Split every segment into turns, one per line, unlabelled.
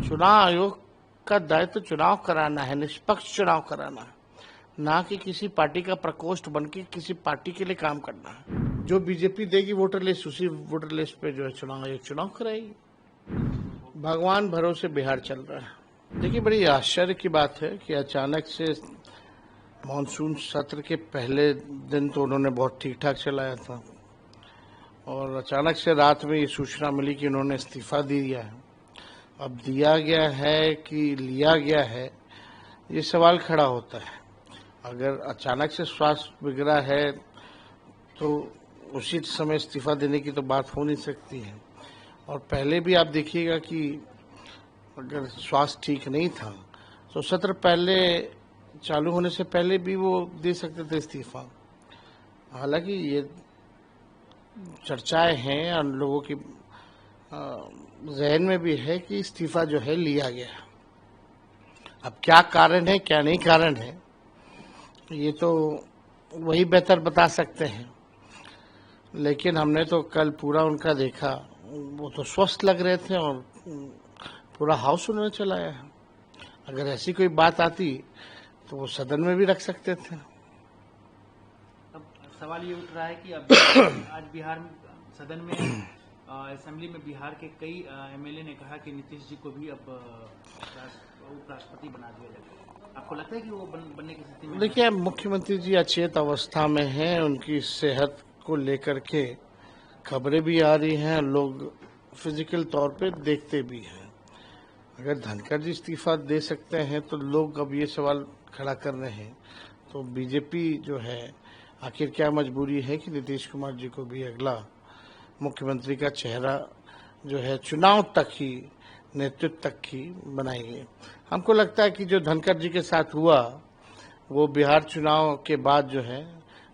चुनाव आयोग का दायित्व चुनाव कराना है, निष्पक्ष चुनाव कराना है, ना कि किसी पार्टी का प्रकोष्ठ बनके किसी पार्टी के लिए काम करना है। जो बीजेपी देगी वोटर लिस्ट, उसी वोटर लिस्ट पे जो है चुनाव आयोग चुनाव कराएगी। भगवान भरोसे बिहार चल रहा है। देखिए, बड़ी आश्चर्य की बात है कि अचानक से मानसून सत्र के पहले दिन तो उन्होंने बहुत ठीक ठाक चलाया था और अचानक से रात में ये सूचना मिली कि उन्होंने इस्तीफा दे दिया है। अब दिया गया है कि लिया गया है, ये सवाल खड़ा होता है। अगर अचानक से स्वास्थ्य बिगड़ा है तो उसी समय इस्तीफा देने की तो बात हो नहीं सकती है। और पहले भी आप देखिएगा कि अगर स्वास्थ्य ठीक नहीं था तो सत्र पहले चालू होने से पहले भी वो दे सकते थे इस्तीफा। हालांकि ये चर्चाएं हैं और लोगों की जहन में भी है कि इस्तीफा जो है लिया गया। अब क्या कारण है क्या नहीं कारण है ये तो वही बेहतर बता सकते हैं, लेकिन हमने तो कल पूरा उनका देखा, वो तो स्वस्थ लग रहे थे और पूरा हाउस उन्होंने चलाया है। अगर ऐसी कोई बात आती तो वो सदन में भी रख सकते थे।
अब सवाल ये उठ रहा है कि अब आज बिहार में सदन में असेंबली में बिहार के कई एमएलए ने कहा कि नीतीश जी को भी अब उपराष्ट्रपति बना दिया जाएगा। आपको लगता है कि वो बनने की स्थिति में?
देखिए, मुख्यमंत्री जी अचेत अवस्था में हैं, उनकी सेहत को लेकर के खबरें भी आ रही हैं, लोग फिजिकल तौर पे देखते भी हैं। अगर धनखड़ जी इस्तीफा दे सकते हैं तो लोग अब ये सवाल खड़ा कर रहे हैं, तो बीजेपी जो है आखिर क्या मजबूरी है कि नीतीश कुमार जी को भी अगला मुख्यमंत्री का चेहरा जो है चुनाव तक ही, नेतृत्व तक ही बनाएंगे। हमको लगता है कि जो धनखड़ जी के साथ हुआ वो बिहार चुनाव के बाद जो है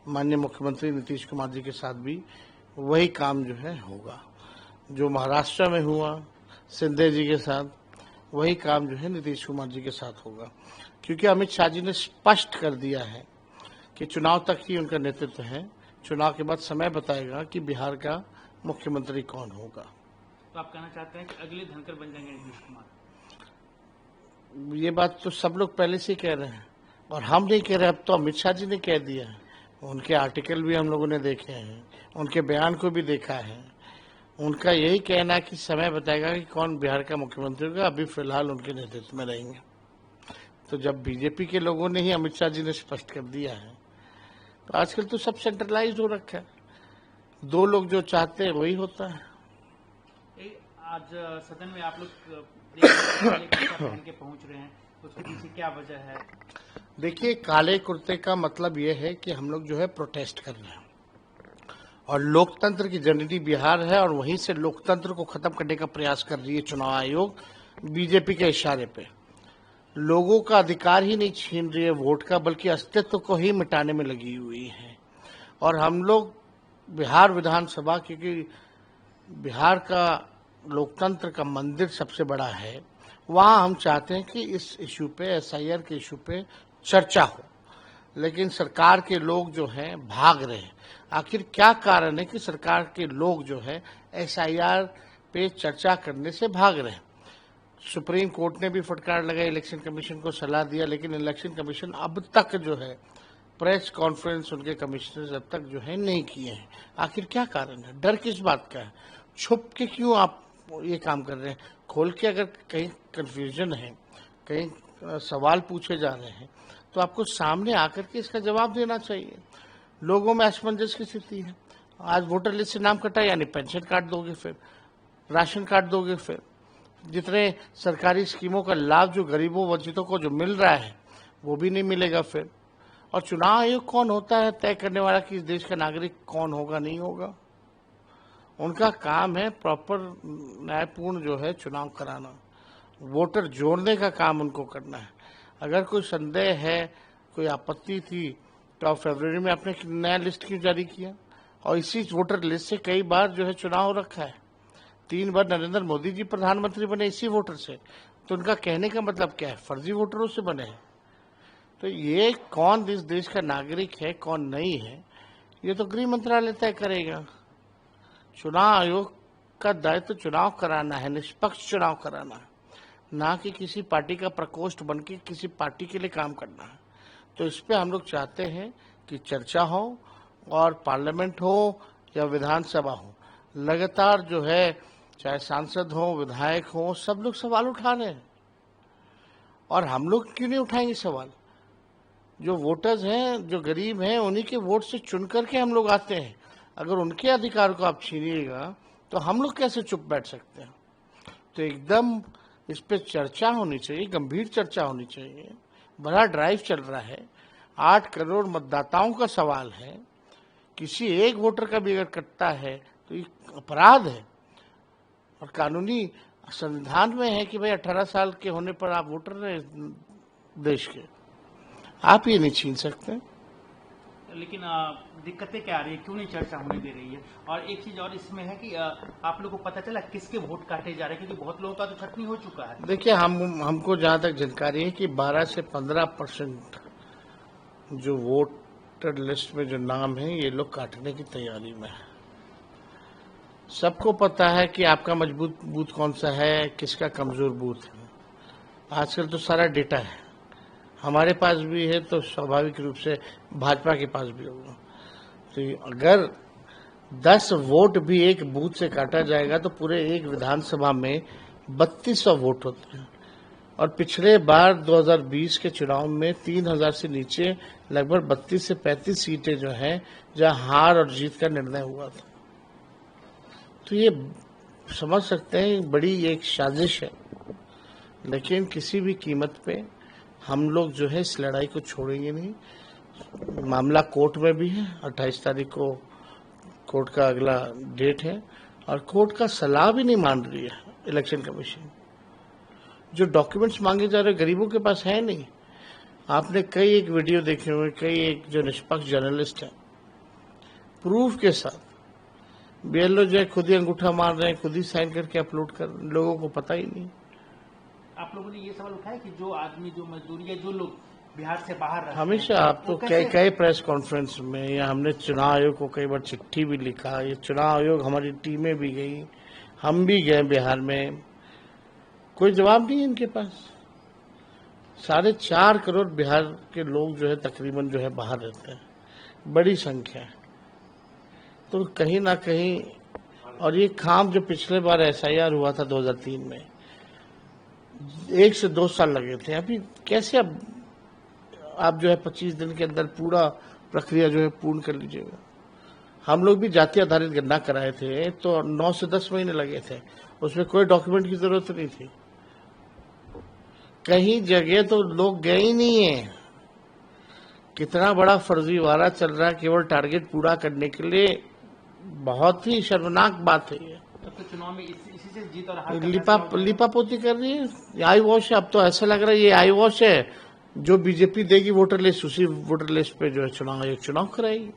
माननीय मुख्यमंत्री नीतीश कुमार जी के साथ भी वही काम जो है होगा। जो महाराष्ट्र में हुआ शिंदे जी के साथ, वही काम जो है नीतीश कुमार जी के साथ होगा, क्योंकि अमित शाह जी ने स्पष्ट कर दिया है कि चुनाव तक ही उनका नेतृत्व है। चुनाव के बाद समय बताएगा कि बिहार का मुख्यमंत्री कौन होगा।
तो आप कहना चाहते हैं कि अगले धनखड़ बन जाएंगे नीतीश कुमार?
ये बात तो सब लोग पहले से ही कह रहे हैं और हम नहीं कह रहे, अब तो अमित शाह जी ने कह दिया है। उनके आर्टिकल भी हम लोगों ने देखे हैं, उनके बयान को भी देखा है। उनका यही कहना है कि समय बताएगा कि कौन बिहार का मुख्यमंत्री होगा, अभी फिलहाल उनके नेतृत्व में रहेंगे। तो जब बीजेपी के लोगों ने ही अमित शाह जी ने स्पष्ट कर दिया है, तो आजकल तो सब सेंट्रलाइज हो रखा है, दो लोग जो चाहते हैं वही होता है।
आज सदन में आप लोग पहन के पहुंच रहे हैं, उसके पीछे क्या वजह है?
देखिए, काले कुर्ते का मतलब ये है कि हम लोग जो है प्रोटेस्ट कर रहे हैं और लोकतंत्र की जननी बिहार है और वहीं से लोकतंत्र को खत्म करने का प्रयास कर रही है चुनाव आयोग बीजेपी के इशारे पे। लोगों का अधिकार ही नहीं छीन रही है वोट का, बल्कि अस्तित्व को ही मिटाने में लगी हुई है। और हम लोग बिहार विधानसभा, क्योंकि बिहार का लोकतंत्र का मंदिर सबसे बड़ा है, वहां हम चाहते हैं कि इस इशू पे, एसआईआर के इशू पे चर्चा हो, लेकिन सरकार के लोग जो हैं भाग रहे हैं। आखिर क्या कारण है कि सरकार के लोग जो है एसआईआर पे चर्चा करने से भाग रहे हैं? सुप्रीम कोर्ट ने भी फटकार लगाई, इलेक्शन कमीशन को सलाह दिया, लेकिन इलेक्शन कमीशन अब तक जो है प्रेस कॉन्फ्रेंस उनके कमिश्नर अब तक जो है नहीं किए हैं। आखिर क्या कारण है? डर किस बात का है? छुप के क्यों आप ये काम कर रहे हैं? खोल के अगर कहीं कंफ्यूजन है, कहीं सवाल पूछे जा रहे हैं, तो आपको सामने आकर के इसका जवाब देना चाहिए। लोगों में असमंजस की स्थिति है। आज वोटर लिस्ट से नाम कटा, यानी पेंशन कार्ड दोगे, फिर राशन कार्ड दोगे, फिर जितने सरकारी स्कीमों का लाभ जो गरीबों वंचितों को जो मिल रहा है वो भी नहीं मिलेगा फिर। और चुनाव आयोग कौन होता है तय करने वाला कि इस देश का नागरिक कौन होगा नहीं होगा? उनका काम है प्रॉपर न्यायपूर्ण जो है चुनाव कराना, वोटर जोड़ने का काम उनको करना है। अगर कोई संदेह है, कोई आपत्ति थी, तो आप फरवरी में आपने नया लिस्ट क्यों जारी किया? और इसी वोटर लिस्ट से कई बार जो है चुनाव हो रखा है। 3 बार नरेंद्र मोदी जी प्रधानमंत्री बने इसी वोटर से, तो उनका कहने का मतलब क्या है? फर्जी वोटरों से बने हैं। तो ये कौन इस देश का नागरिक है, कौन नहीं है, ये तो गृह मंत्रालय तय करेगा। चुनाव आयोग का दायित्व चुनाव कराना है, निष्पक्ष चुनाव कराना है, ना कि किसी पार्टी का प्रकोष्ठ बन के किसी पार्टी के लिए काम करना है। तो इस पे हम लोग चाहते हैं कि चर्चा हो और पार्लियामेंट हो या विधानसभा हो, लगातार जो है चाहे सांसद हो विधायक हो सब लोग सवाल उठा रहे हैं। और हम लोग क्यों नहीं उठाएंगे सवाल? जो वोटर्स हैं, जो गरीब हैं, उन्हीं के वोट से चुन करके हम लोग आते हैं। अगर उनके अधिकार को आप छीनिएगा तो हम लोग कैसे चुप बैठ सकते हैं? तो एकदम इस पे चर्चा होनी चाहिए, गंभीर चर्चा होनी चाहिए। बड़ा ड्राइव चल रहा है, 8 करोड़ मतदाताओं का सवाल है। किसी एक वोटर का भी अगर कटता है तो ये अपराध है। और कानूनी संविधान में है कि भाई 18 साल के होने पर आप वोटर रहे देश के, आप ये नहीं छीन सकते।
लेकिन दिक्कतें क्या आ रही है, क्यों नहीं चर्चा होने दे रही है? और एक चीज और इसमें है कि आप लोगों को पता चला किसके वोट काटे जा रहे हैं, क्योंकि बहुत लोगों का तो छटनी हो चुका है।
देखिए, हमको जहाँ तक जानकारी है कि 12 से 15% जो वोटर लिस्ट में जो नाम है ये लोग काटने की तैयारी में है। सबको पता है कि आपका मजबूत बूथ कौन सा है, किसका कमजोर बूथ है। आजकल तो सारा डेटा है, हमारे पास भी है, तो स्वाभाविक रूप से भाजपा के पास भी होगा। तो अगर 10 वोट भी एक बूथ से काटा जाएगा तो पूरे एक विधानसभा में 3200 वोट होते हैं। और पिछले बार 2020 के चुनाव में 3000 से नीचे लगभग 32 से 35 सीटें जो हैं जहां हार और जीत का निर्णय हुआ था। तो ये समझ सकते हैं बड़ी एक साजिश है, लेकिन किसी भी कीमत पे हम लोग जो है इस लड़ाई को छोड़ेंगे नहीं। मामला कोर्ट में भी है, 28 तारीख को कोर्ट का अगला डेट है और कोर्ट का सलाह भी नहीं मान रही है इलेक्शन कमीशन। जो डॉक्यूमेंट्स मांगे जा रहे गरीबों के पास है नहीं। आपने कई एक वीडियो देखे हुए, कई एक जो निष्पक्ष जर्नलिस्ट है प्रूफ के साथ बीएलओ जो है खुद ही अंगूठा मार रहे हैं, खुद ही साइन करके अपलोड कर, लोगों को पता ही नहीं।
आप लोगों ने ये सवाल उठाया कि जो आदमी जो मजदूरी या जो लोग बिहार से बाहर रहते
हमेशा
हैं,
आप तो कई प्रेस कॉन्फ्रेंस में या हमने चुनाव आयोग को कई बार चिट्ठी भी लिखा, ये चुनाव आयोग हमारी टीमें भी गई, हम भी गए बिहार में, कोई जवाब नहीं है इनके पास। 4.5 करोड़ बिहार के लोग जो है तकरीबन जो है बाहर रहते हैं, बड़ी संख्या है। तो कहीं ना कहीं, और ये काम जो पिछले बार एसआईआर हुआ था 2003 में 1 से 2 साल लगे थे, अभी कैसे अब आप जो है 25 दिन के अंदर पूरा प्रक्रिया जो है पूर्ण कर लीजिएगा। हम लोग भी जाति आधारित गणना कराए थे तो 9 से 10 महीने लगे थे, उसमें कोई डॉक्यूमेंट की जरूरत नहीं थी। कहीं जगह तो लोग गए ही नहीं है। कितना बड़ा फर्जीवाड़ा चल रहा है केवल टारगेट पूरा करने के लिए, बहुत ही शर्मनाक बात है ये।
तो चुनाव में इसी से जीत और हार
लिपापोती कर रही है, आई वॉश है। अब तो ऐसा लग रहा है ये आई वॉश है, जो बीजेपी देगी वोटर लिस्ट, उसी वोटर लिस्ट पे जो है चुनाव कराएगी।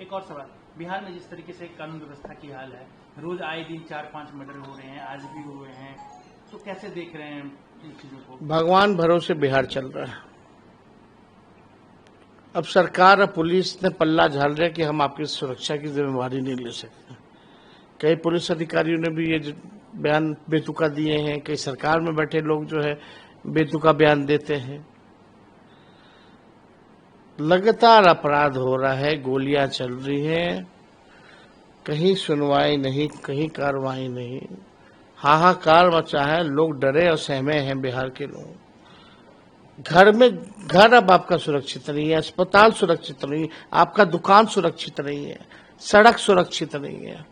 एक और सवाल, बिहार में जिस तरीके से कानून व्यवस्था की हाल है, रोज आए दिन 4-5 मर्डर हो रहे हैं, आज भी हुए हैं, तो कैसे देख रहे हैं इन चीजों को? भगवान
भरोसे बिहार चल रहा है। अब सरकार और पुलिस ने पल्ला झाड़ रहा है कि हम आपकी सुरक्षा की जिम्मेवारी नहीं ले सकते। कई पुलिस अधिकारियों ने भी ये बयान बेतुका दिए हैं, कई सरकार में बैठे लोग जो है बेतुका बयान देते हैं। लगातार अपराध हो रहा है, गोलियां चल रही हैं, कहीं सुनवाई नहीं, कहीं कार्रवाई नहीं, हाहाकार मचा है, लोग डरे और सहमे हैं बिहार के लोग। घर अब आपका सुरक्षित नहीं है, अस्पताल सुरक्षित नहीं है, आपका दुकान सुरक्षित नहीं है, सड़क सुरक्षित नहीं है,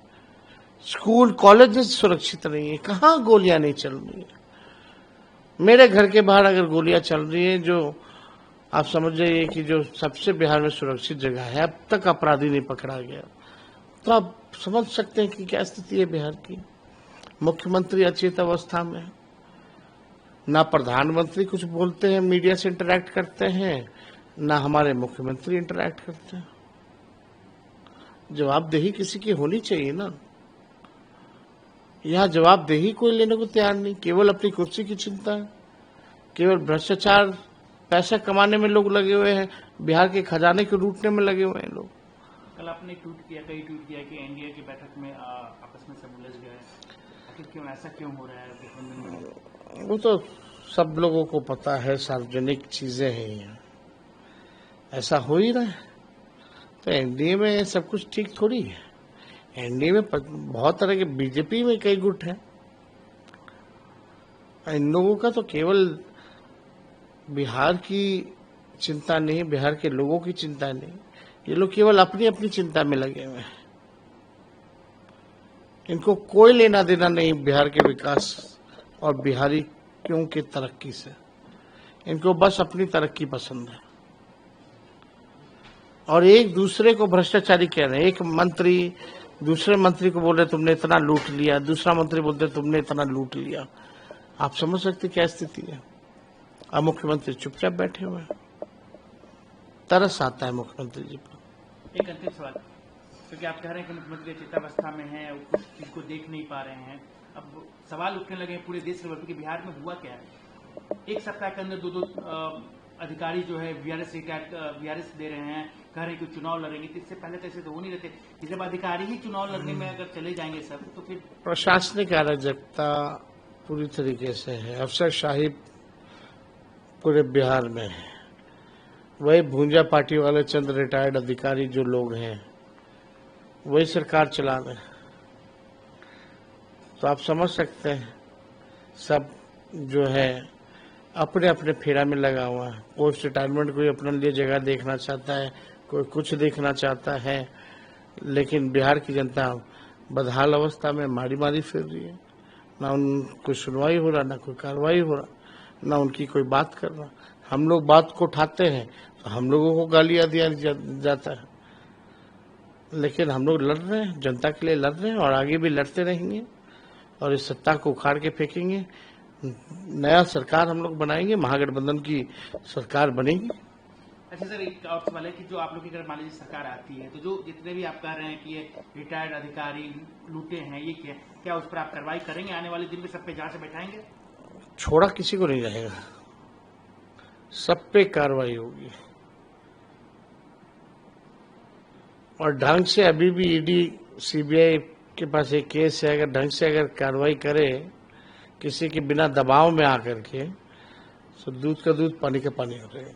स्कूल कॉलेज सुरक्षित नहीं है। कहाँ गोलियां नहीं चल रही है? मेरे घर के बाहर अगर गोलियां चल रही है, जो आप समझ जाइए कि जो सबसे बिहार में सुरक्षित जगह है, अब तक अपराधी नहीं पकड़ा गया, तो आप समझ सकते हैं कि क्या स्थिति है बिहार की। मुख्यमंत्री अचेत अवस्था में, ना प्रधानमंत्री कुछ बोलते हैं, मीडिया से इंटरैक्ट करते हैं, ना हमारे मुख्यमंत्री इंटरैक्ट करते हैं। जवाबदेही किसी की होनी चाहिए ना। यहाँ जवाबदेही कोई लेने को तैयार नहीं, केवल अपनी कुर्सी की चिंता है, केवल भ्रष्टाचार, पैसा कमाने में लोग लगे हुए हैं, बिहार के खजाने को लूटने में लगे हुए हैं लोग।
कल आपने कई ट्वीट किया कि एनडीए की बैठक में आपस में सब उलझ गए, आखिर क्यों, ऐसा क्यों हो रहा है?
वो तो सब लोगों को पता है, सार्वजनिक चीजें हैं यहाँ, ऐसा हो ही रहा है। तो एनडीए में सब कुछ ठीक थोड़ी है। एनडीए में बहुत तरह के, बीजेपी में कई गुट हैं। इन लोगों का तो केवल बिहार की चिंता नहीं, बिहार के लोगों की चिंता नहीं, ये लोग केवल अपनी अपनी चिंता में लगे हुए हैं। इनको कोई लेना देना नहीं बिहार के विकास और बिहारियों की तरक्की से। इनको बस अपनी तरक्की पसंद है और एक दूसरे को भ्रष्टाचारी कह रहे हैं। एक मंत्री दूसरे मंत्री को बोल रहे तुमने इतना लूट लिया, दूसरा मंत्री बोलते तुमने इतना लूट लिया। आप समझ सकते क्या स्थिति है। अब मुख्यमंत्री चुपचाप बैठे हुए हैं। तरस आता है मुख्यमंत्री जी पर।
एक अंतिम सवाल, क्योंकि आप कह रहे हैं कि मुख्यमंत्री चिंतावस्था में हैं, कुछ चीज को देख नहीं पा रहे हैं। अब सवाल उठने लगे हैं पूरे देश के, बिहार में हुआ क्या है। एक सप्ताह के अंदर दो अधिकारी जो है वीआरएस दे रहे हैं, कह रहे हैं कि चुनाव लड़ेंगे। तो इससे पहले तो ऐसे तो हो नहीं रहते। जब अधिकारी ही चुनाव लड़ने में अगर चले जाएंगे सब, तो फिर
प्रशासनिक अराजकता पूरी तरीके से है, अफसरशाही पूरे बिहार में है। वही भूंजा पार्टी वाले चंद रिटायर्ड अधिकारी जो लोग हैं वही सरकार चला रहे हैं। तो आप समझ सकते हैं सब जो है अपने अपने फेरा में लगा हुआ है। पोस्ट रिटायरमेंट कोई अपने लिए जगह देखना चाहता है, कोई कुछ देखना चाहता है, लेकिन बिहार की जनता बदहाल अवस्था में मारी मारी फिर रही है। ना उनको सुनवाई हो रहा, ना कोई कार्रवाई हो रहा, ना उनकी कोई बात कर रहा। हम लोग बात को उठाते हैं तो हम लोगों को गालियां दिया जाता है, लेकिन हम लोग लड़ रहे हैं, जनता के लिए लड़ रहे हैं और आगे भी लड़ते रहेंगे और इस सत्ता को उखाड़ के फेंकेंगे। नया सरकार हम लोग बनाएंगे, महागठबंधन की सरकार बनेगी।
अच्छा सर, एक और सवाल है कि जो आप लोग की अगर मान लीजिए सरकार आती है, तो जो जितने भी आप कह रहे हैं कि ये रिटायर्ड अधिकारी लूटे हैं, ये क्या उस पर आप कार्रवाई करेंगे आने वाले दिन में? सब पे जांच बैठाएंगे?
छोड़ा किसी को नहीं जाएगा, सब पे कार्रवाई होगी। और ढंग से अभी भी ईडी सीबीआई के पास एक केस है, अगर ढंग से अगर कार्रवाई करे किसी के बिना दबाव में आकर के, तो दूध का दूध पानी का पानी हो जाएगा।